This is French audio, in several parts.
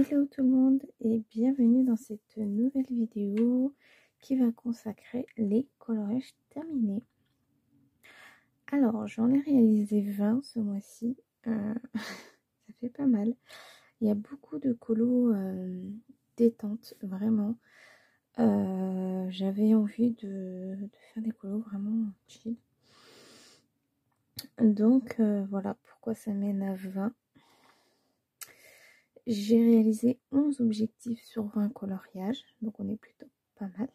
Hello tout le monde et bienvenue dans cette nouvelle vidéo qui va consacrer les coloriages terminés. Alors j'en ai réalisé 20 ce mois-ci, ça fait pas mal. Il y a beaucoup de colos détente, vraiment. J'avais envie de faire des colos vraiment chill. Donc voilà pourquoi ça mène à 20. J'ai réalisé 11 objectifs sur 20 coloriages, donc on est plutôt pas mal,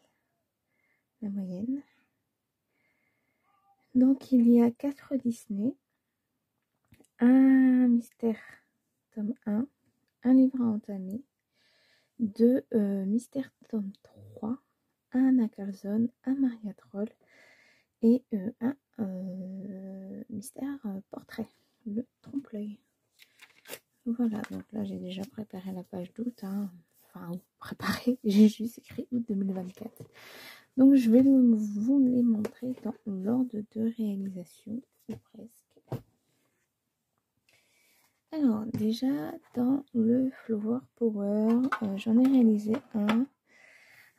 la moyenne. Donc il y a 4 Disney, un mystère tome 1, un livre à entamer, 2 mystères tome 3, un Anna Carlson, un Maria Troll et un mystère portrait, le trompe-l'œil. Voilà, donc là j'ai déjà préparé la page d'août, enfin préparé, j'ai juste écrit août 2024. Donc je vais vous les montrer dans l'ordre de réalisation, ou presque. Alors déjà dans le Flower Power, j'en ai réalisé un.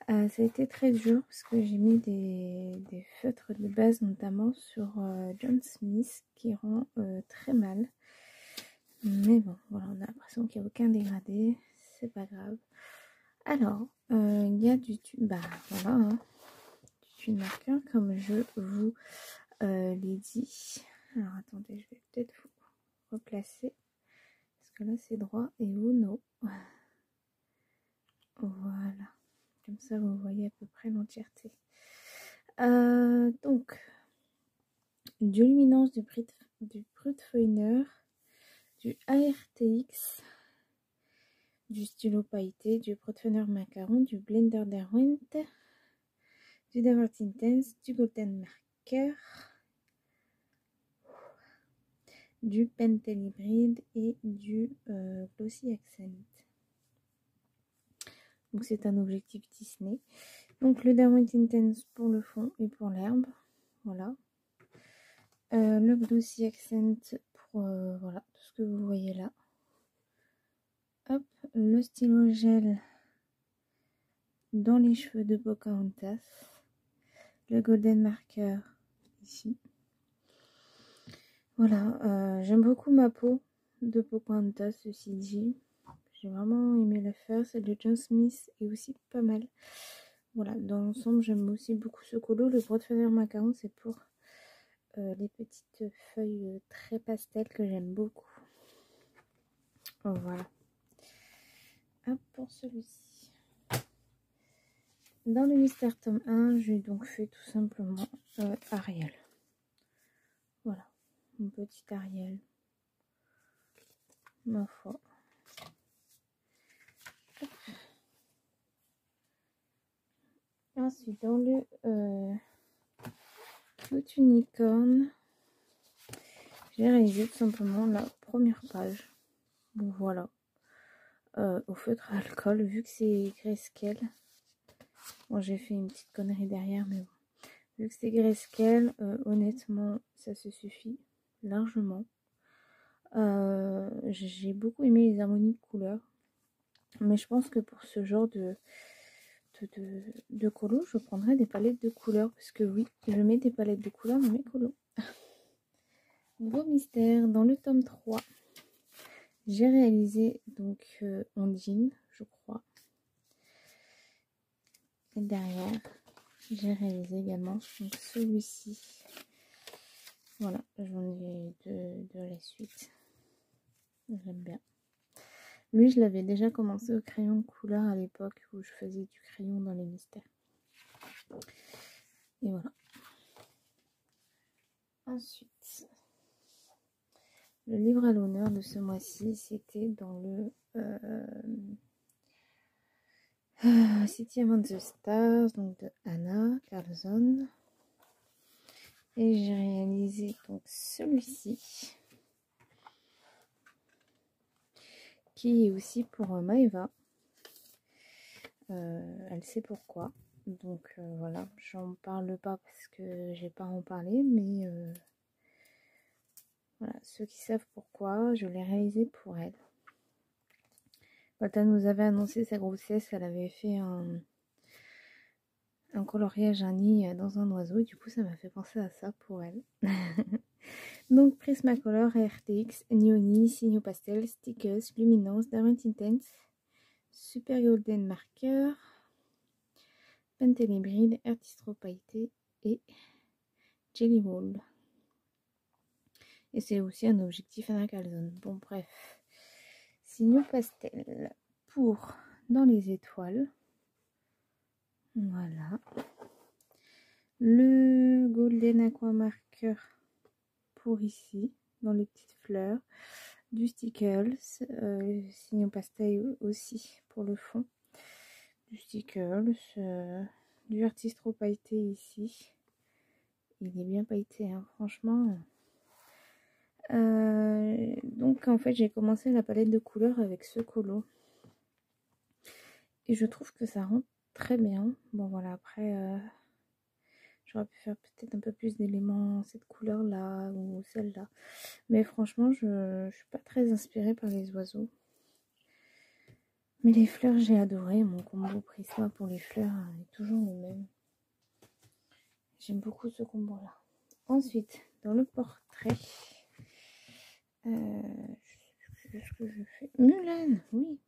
Ça a été très dur parce que j'ai mis des feutres de base notamment sur John Smith qui rend très mal. Mais bon, voilà, on a l'impression qu'il n'y a aucun dégradé, c'est pas grave. Alors, il y a du tube, bah voilà, du tube marqueur comme je vous l'ai dit. Alors attendez, je vais peut-être vous replacer, parce que là c'est droit et vous non. Voilà, comme ça vous voyez à peu près l'entièreté. Donc, du luminance du Brutfeiner, du ARTX, du stylo pailleté, du Brutfeiner macaron, du Blender Derwent, du Davert Intense, du Golden Marker, du Pentel Hybride et du Glossy Accent. Donc c'est un objectif Disney. Donc le Derwent Intense pour le fond et pour l'herbe. Voilà. Le Glossy Accent pour voilà, tout ce que vous voyez là. Hop, le stylo gel dans les cheveux de Pocahontas. Le Golden Marker ici. Voilà, j'aime beaucoup ma peau de Pocahontas, ceci dit. J'ai vraiment aimé la faire. Celle de John Smith est aussi pas mal. Voilà, dans l'ensemble, j'aime aussi beaucoup ce colo. Le Brutfener macaron, c'est pour les petites feuilles très pastel que j'aime beaucoup. Voilà. Hop, pour celui-ci. Dans le mystère tome 1, j'ai donc fait tout simplement Ariel. Voilà, une petite Ariel. Ma foi. Hop. Ensuite, dans le unicorn, j'ai réalisé tout simplement la première page. Bon, voilà. Au feutre à alcool, vu que c'est grayscale. Bon, j'ai fait une petite connerie derrière, mais bon. Vu que c'est grayscale, honnêtement, ça se suffit largement. J'ai beaucoup aimé les harmonies de couleurs. Mais je pense que pour ce genre de colos, je prendrais des palettes de couleurs. Parce que oui, je mets des palettes de couleurs dans mes colos. Beau mystère, dans le tome 3, j'ai réalisé donc Ondine, je crois. Et derrière, j'ai réalisé également celui-ci. Voilà, j'en ai de la suite. J'aime bien. Lui, je l'avais déjà commencé au crayon de couleur à l'époque où je faisais du crayon dans les mystères. Et voilà. Ensuite, le livre à l'honneur de ce mois-ci, c'était dans le City Among the Stars, donc de Anna Carlson. Et j'ai réalisé donc celui-ci, qui est aussi pour Maeva. Elle sait pourquoi. Donc voilà, j'en parle pas parce que j'ai pas à en parler, mais voilà, ceux qui savent pourquoi, je l'ai réalisé pour elle. Quand elle nous avait annoncé sa grossesse, elle avait fait un coloriage, un nid dans un oiseau. Et du coup, ça m'a fait penser à ça pour elle. Donc, Prismacolor, RTX, Neoni, Signaux Pastel, Stickers, Luminance, Diamond Intense, Super Golden Marker, Pentel Hybride, Artistro Pailleté et Jelly Roll. Et c'est aussi un objectif à la calzone. Bon, bref. Signaux Pastel pour dans les étoiles. Voilà. Le Golden Aqua Marker pour ici, dans les petites fleurs. Du Stickles, Signaux Pastel aussi pour le fond. Du Stickles, du Artistro Pailleté ici. Il est bien pailleté, hein, franchement. Donc en fait j'ai commencé la palette de couleurs avec ce colo et je trouve que ça rend très bien. Bon voilà, après j'aurais pu faire peut-être un peu plus d'éléments cette couleur là ou celle-là, mais franchement je suis pas très inspirée par les oiseaux, mais les fleurs j'ai adoré. Mon combo Prisma pour les fleurs est toujours le même. J'aime beaucoup ce combo là. Ensuite dans le portrait, je sais plus ce que je fais. Mulan, oui.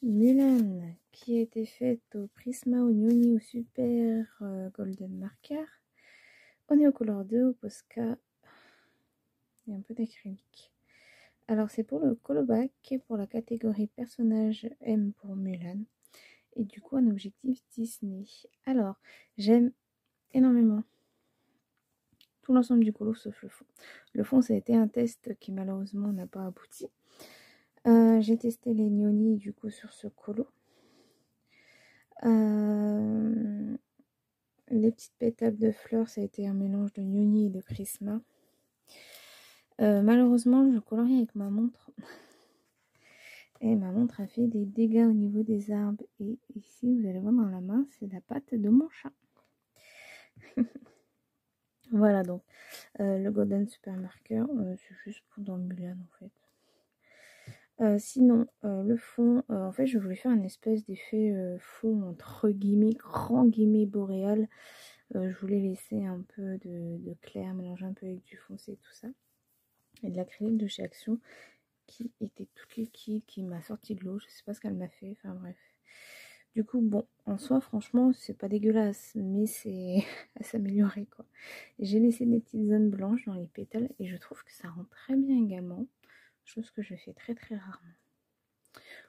Mulan qui a été faite au Prisma, au Neoni, au Super Golden Marker, au Neocolor 2, au Posca et un peu d'acrylique. Alors c'est pour le colobac et pour la catégorie personnage M pour Mulan et du coup un objectif Disney. Alors j'aime énormément tout l'ensemble du colo sauf le fond. Le fond ça a été un test qui malheureusement n'a pas abouti. J'ai testé les Neoni du coup sur ce colo. Les petites pétales de fleurs, ça a été un mélange de Neoni et de Prisma. Malheureusement, je colorie avec ma montre. Et ma montre a fait des dégâts au niveau des arbres. Et ici, vous allez voir dans la main, c'est la patte de mon chat. Voilà donc. Le Golden Super Marker, c'est juste pour dans Mulan en fait. Sinon, le fond, en fait, je voulais faire une espèce d'effet fond entre guillemets, grand guillemets boréal. Je voulais laisser un peu de clair, mélanger un peu avec du foncé et tout ça. Et de l'acrylique de chez Action qui était toute liquide, qui m'a sorti de l'eau. Je sais pas ce qu'elle m'a fait, enfin bref. Du coup, bon, en soi, franchement, c'est pas dégueulasse, mais c'est à s'améliorer quoi. J'ai laissé des petites zones blanches dans les pétales et je trouve que ça rend très bien également. Chose que je fais très très rarement.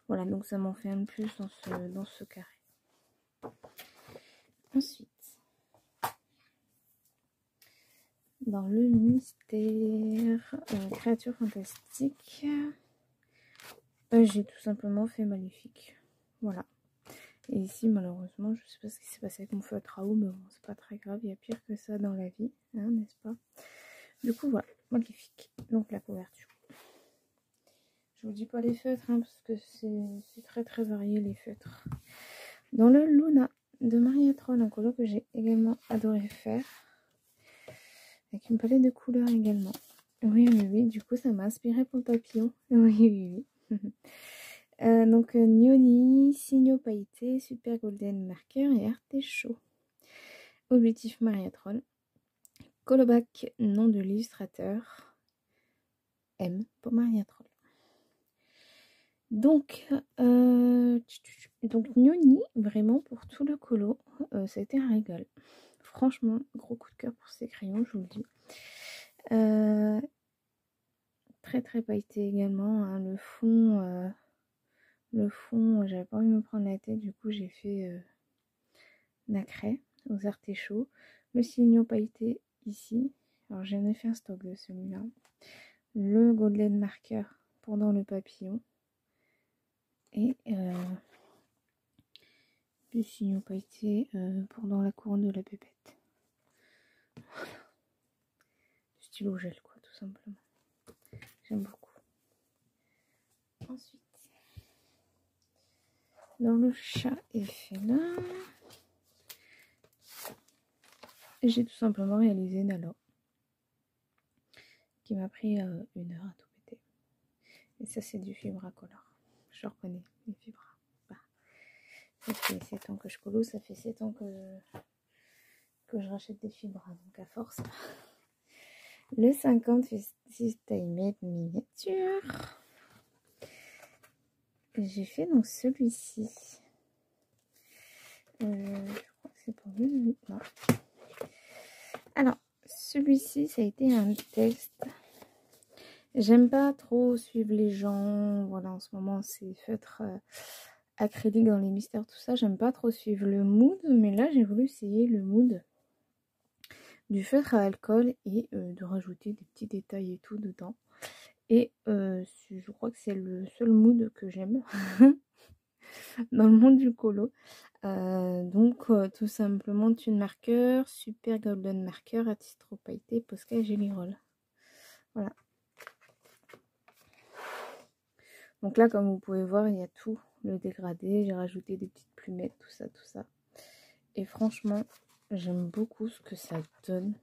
Voilà, donc ça m'en fait un de plus dans ce carré. Ensuite, dans le mystère créature fantastique, j'ai tout simplement fait Maléfique. Voilà. Et ici, malheureusement, je sais pas ce qui s'est passé avec mon feutre à eau, mais bon, c'est pas très grave. Il y a pire que ça dans la vie, hein, n'est-ce pas? Du coup, voilà, Maléfique. Donc la couverture. Je vous dis pas les feutres, hein, parce que c'est très très varié les feutres. Dans le Luna de Maria Troll, un colo que j'ai également adoré faire. Avec une palette de couleurs également. Oui, oui, oui, du coup ça m'a inspiré pour le papillon. Oui, oui, oui. Donc Neoni, Signaux Pailletés, Super Golden Marker et Artéchaud. Objectif Maria Troll. Colobac, nom de l'illustrateur. M pour Maria Troll. Donc Neoni, vraiment pour tout le colo, ça a été un régal. Franchement, gros coup de cœur pour ces crayons, je vous le dis. Très très pailleté également, hein. Le fond, j'avais pas envie de me prendre la tête, du coup j'ai fait nacré aux artéchauts. Le signaux pailleté ici, alors j'en ai fait un stock de celui-là. Le golden marker pendant le papillon et du signaux pailleté pendant la couronne de la pépette. Voilà. Du stylo gel quoi, tout simplement. J'aime beaucoup. Ensuite, dans le chat et félin, j'ai tout simplement réalisé Nala, qui m'a pris 1 heure à tout péter. Et ça, c'est du Fibracolor. je reconnais les fibres. Bah, ça fait 7 ans que je colo, ça fait 7 ans que je rachète des fibres, donc à force. Le 50 Festive Time miniature. J'ai fait donc celui-ci. Je crois que c'est pour lui. Non. Alors, celui-ci, ça a été un test. J'aime pas trop suivre les gens. Voilà, en ce moment, c'est feutre acrylique dans les mystères, tout ça. J'aime pas trop suivre le mood. Mais là, j'ai voulu essayer le mood du feutre à alcool et de rajouter des petits détails et tout dedans. Et je crois que c'est le seul mood que j'aime dans le monde du colo. Donc tout simplement Tune Marker, Super Golden Marker, Artistro Pailleté, Posca Jelly Roll. Voilà. Donc là, comme vous pouvez voir, il y a tout le dégradé. J'ai rajouté des petites plumettes, tout ça, tout ça. Et franchement, j'aime beaucoup ce que ça donne.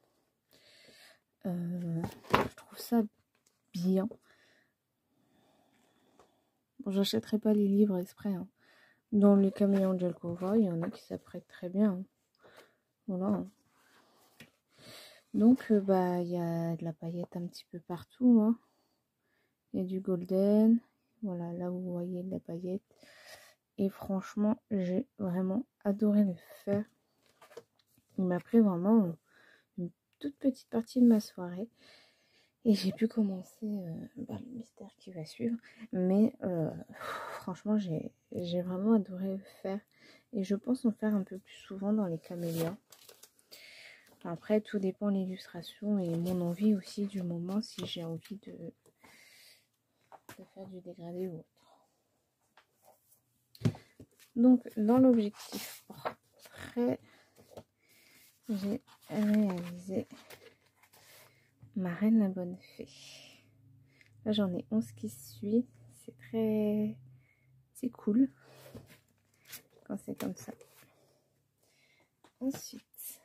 Je trouve ça bien. Bon, j'achèterai pas les livres exprès. Hein. Dans les caméléons Jelkova, il y en a qui s'apprêtent très bien. Hein. Voilà. Donc, bah, il y a de la paillette un petit peu partout. Hein. Il y a du golden. Voilà, là vous voyez de la paillette. Et franchement, j'ai vraiment adoré le faire. Il m'a pris vraiment une toute petite partie de ma soirée. Et j'ai pu commencer le mystère qui va suivre. Mais franchement, j'ai vraiment adoré le faire. Et je pense en faire un peu plus souvent dans les camélias. Après, tout dépend de l'illustration et mon envie aussi du moment, si j'ai envie de faire du dégradé ou autre. Donc, dans l'objectif portrait, j'ai réalisé ma reine la bonne fée. Là, j'en ai 11 qui suivent. C'est cool quand c'est comme ça. Ensuite,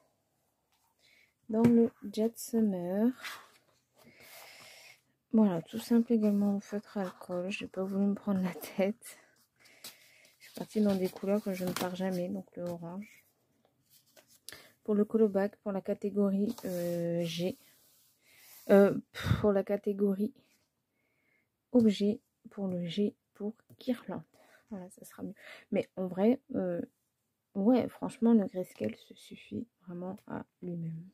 dans le Jet Summer, voilà, tout simple également au feutre alcool. J'ai pas voulu me prendre la tête. Je suis partie dans des couleurs que je ne pars jamais, donc le orange. Pour le colobac, pour la catégorie G. Pour la catégorie objet, pour le G pour guirlande. Voilà, ça sera mieux. Mais en vrai, ouais, franchement, le grayscale se suffit vraiment à lui-même.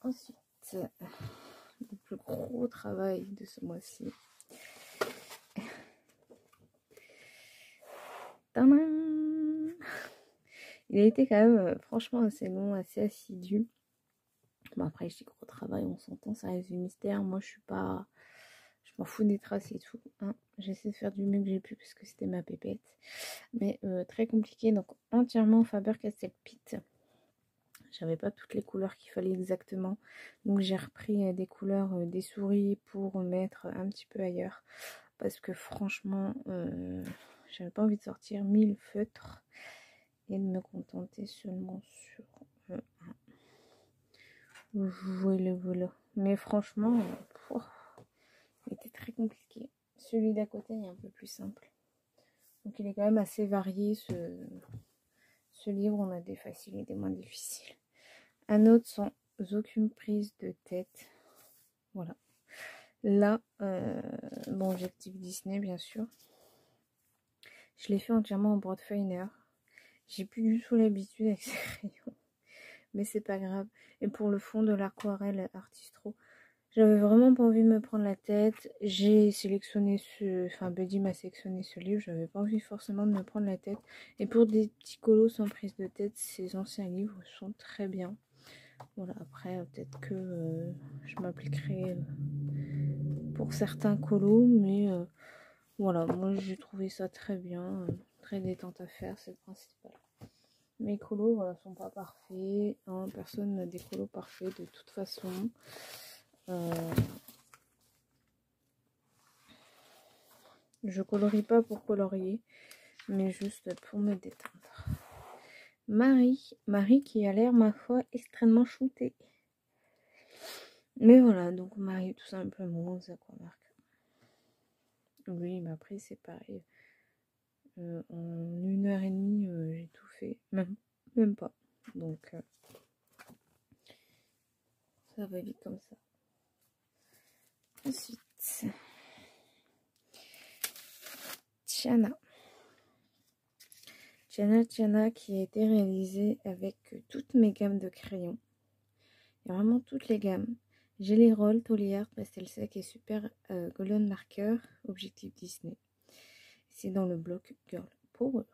Ensuite, le plus gros travail de ce mois-ci. Tadam! Il a été quand même franchement assez long, assez assidu. Bon, après, je dis gros travail, on s'entend, ça reste du mystère. Moi, je m'en fous des traces et tout. Hein. J'essaie de faire du mieux que j'ai pu parce que c'était ma pépette. Mais très compliqué. Donc, entièrement Faber-Castell Pitt. J'avais pas toutes les couleurs qu'il fallait exactement. Donc, j'ai repris des couleurs des souris pour mettre un petit peu ailleurs. Parce que franchement, j'avais pas envie de sortir 1000 feutres et de me contenter seulement sur voilà. Mais franchement, il était très compliqué. Celui d'à côté est un peu plus simple. Donc il est quand même assez varié ce livre. On a des faciles et des moins difficiles. Un autre sans aucune prise de tête. Voilà. Là, bon, objectif Disney bien sûr. Je l'ai fait entièrement en broadfiner. J'ai plus du tout l'habitude avec ces crayons. Mais c'est pas grave. Et pour le fond de l'aquarelle Artistro, j'avais vraiment pas envie de me prendre la tête. J'ai sélectionné Buddy m'a sélectionné ce livre. J'avais pas envie forcément de me prendre la tête. Et pour des petits colos sans prise de tête, ces anciens livres sont très bien. Voilà, après, peut-être que je m'appliquerai pour certains colos. Mais voilà, moi j'ai trouvé ça très bien. Très détente à faire, c'est le principal. Mes colos, voilà, sont pas parfaits. Hein, personne n'a des colos parfaits de toute façon. Je colorie pas pour colorier, mais juste pour me détendre. Marie qui a l'air, ma foi, extrêmement shootée. Mais voilà, donc Marie tout simplement aux aquamarques. Oui, mais après c'est pareil. En 1 heure et demie, j'ai tout fait. Même pas. Donc ça va vite comme ça. Ensuite, Tiana. Tiana qui a été réalisée avec toutes mes gammes de crayons. Il y a vraiment toutes les gammes. Jelly Roll, Toliard, Pastel Sec et Super Golden Marker, Objectif Disney. C'est dans le bloc Girl Power.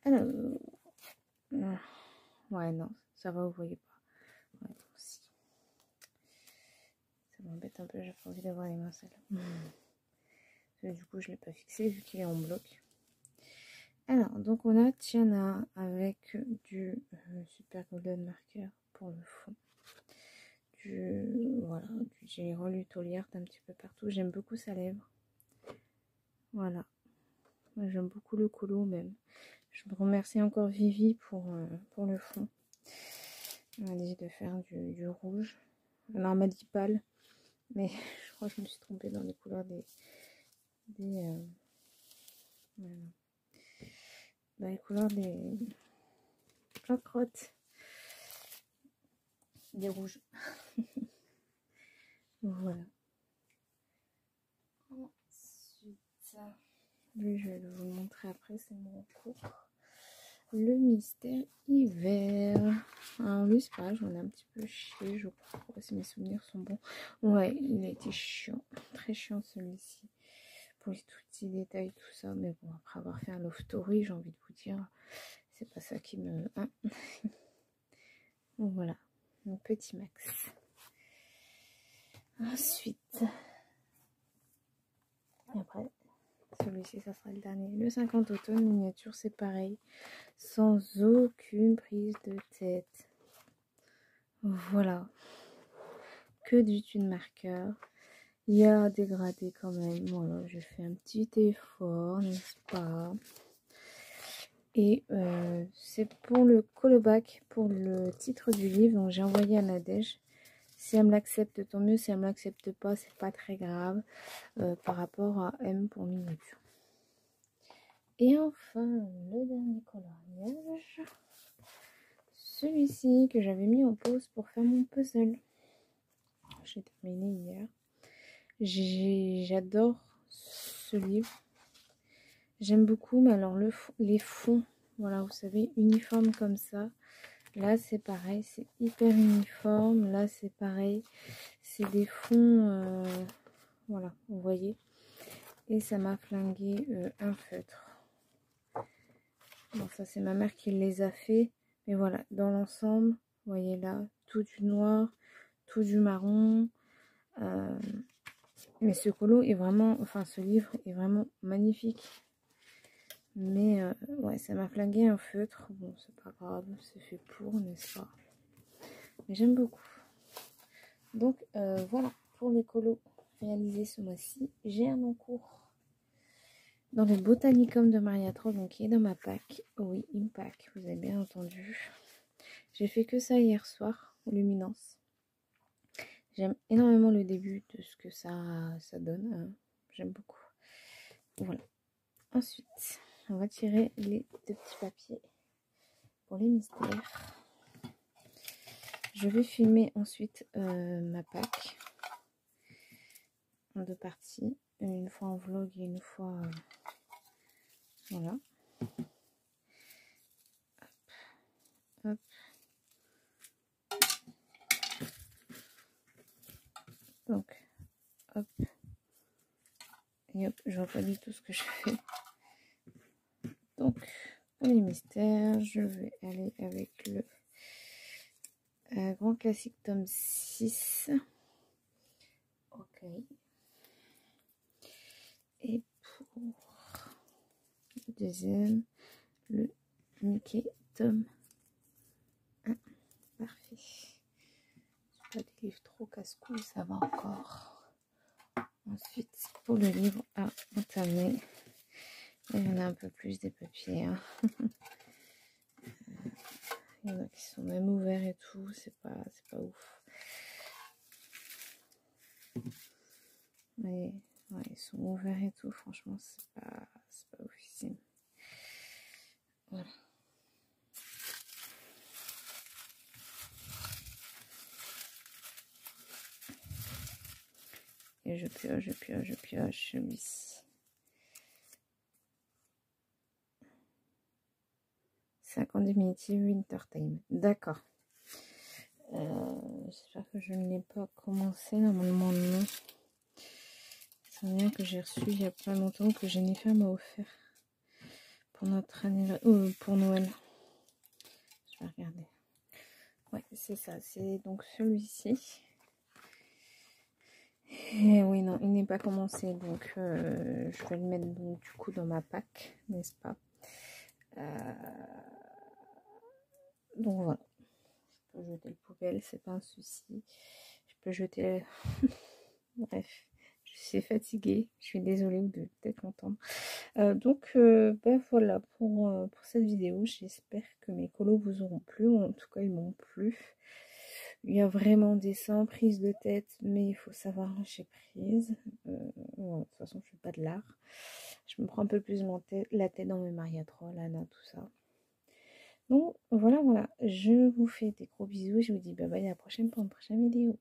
Alors, ouais, non, ça va, vous voyez pas. Ouais, si. Ça m'embête un peu, j'ai pas envie d'avoir les mains sales. Du coup, je l'ai pas fixé vu qu'il est en bloc. Alors, donc on a Tiana avec du Super Golden Marker pour le fond. Voilà, du Jelly Roll, du Toliard un petit peu partout. J'aime beaucoup sa lèvre. Voilà. Moi, j'aime beaucoup le colo même. Je me remercie encore Vivi pour le fond. Elle m'a dit de faire du rouge. Alors, elle m'a dit pâle. Mais je crois que je me suis trompée dans les couleurs voilà. Dans les couleurs des crottes. Des rouges. Voilà. Ensuite, lui, je vais vous le montrer après, c'est mon cours. Le mystère hiver. Alors lui, c'est pareil, j'en ai un petit peu chié, je crois, si mes souvenirs sont bons. Ouais, il a été chiant. Très chiant celui-ci. Pour les tout petits détails, tout ça. Mais bon, après avoir fait un love story, j'ai envie de vous dire, c'est pas ça qui me... Hein. Donc voilà, mon petit Max. Ensuite, et après, celui-ci, ça sera le dernier. Le 50 automne miniature, c'est pareil. Sans aucune prise de tête. Voilà. Que du tune marqueur. Il y a dégradé quand même. Voilà, j'ai fait un petit effort, n'est-ce pas? Et c'est pour le callback, pour le titre du livre. Donc j'ai envoyé à Nadège. Si elle me l'accepte, tant mieux. Si elle me l'accepte pas, c'est pas très grave. Par rapport à M pour miniature. Et enfin, le dernier coloriage. Celui-ci que j'avais mis en pause pour faire mon puzzle. J'ai terminé hier. J'adore ce livre. J'aime beaucoup, mais alors les fonds, voilà, vous savez, uniformes comme ça. Là, c'est pareil, c'est hyper uniforme. Là, c'est pareil. C'est des fonds, voilà, vous voyez. Et ça m'a flingué un feutre. Bon, ça, c'est ma mère qui les a fait. Mais voilà, dans l'ensemble, vous voyez là, tout du noir, tout du marron. Mais ce colo est vraiment, enfin ce livre est vraiment magnifique. Mais ouais, ça m'a flingué un feutre. Bon, c'est pas grave, c'est fait pour, n'est-ce pas? Mais j'aime beaucoup. Donc voilà, pour les colos réalisés ce mois-ci, j'ai un encours dans le Botanicum de Maria Troll, donc qui est dans ma pack. Oui, une pack, vous avez bien entendu. J'ai fait que ça hier soir, Luminance. J'aime énormément le début de ce que ça donne. Hein. J'aime beaucoup. Voilà. Ensuite, on va tirer les deux petits papiers pour les mystères. Je vais filmer ensuite ma pack en deux parties. Une fois en vlog et une fois... voilà. Hop. Donc, hop. Et hop, je vois pas du tout ce que je fais. Donc, pour les mystères, je vais aller avec le grand classique tome 6. Ok. Et pour le deuxième, le Mickey tome 1. Parfait. Pas des livres trop casse-couilles, ça va encore. Ensuite, pour le livre à entamer, il y en a un peu plus des papiers. Hein. Il y en a qui sont même ouverts et tout, c'est pas ouf. Mais Ouais, ils sont ouverts et tout, franchement, c'est pas officiel. Voilà. Et je pioche, oui. C'est en définitive Winter Time. D'accord. J'espère que je ne l'ai pas commencé. Normalement, non. C'est un lien que j'ai reçu il y a pas longtemps que Jennifer m'a offert pour notre anniversaire, pour Noël. Je vais regarder. Ouais, c'est ça. C'est donc celui-ci. Et oui, non, il n'est pas commencé. Donc, je vais le mettre donc, du coup dans ma pack, n'est-ce pas? Donc voilà. Je peux jeter le poubelle, c'est pas un souci. Je peux jeter... Bref, je suis fatiguée. Je suis désolée, vous devez peut-être l'entendre. Donc, ben voilà pour cette vidéo. J'espère que mes colos vous auront plu. En tout cas, ils m'ont plu. Il y a vraiment des seins, prise de tête, mais il faut savoir lâcher prise. De toute façon, je fais pas de l'art. Je me prends un peu plus la tête dans mes Maria 3, Lana, tout ça. Donc, voilà. Je vous fais des gros bisous. Je vous dis bye bye à la prochaine pour une prochaine vidéo.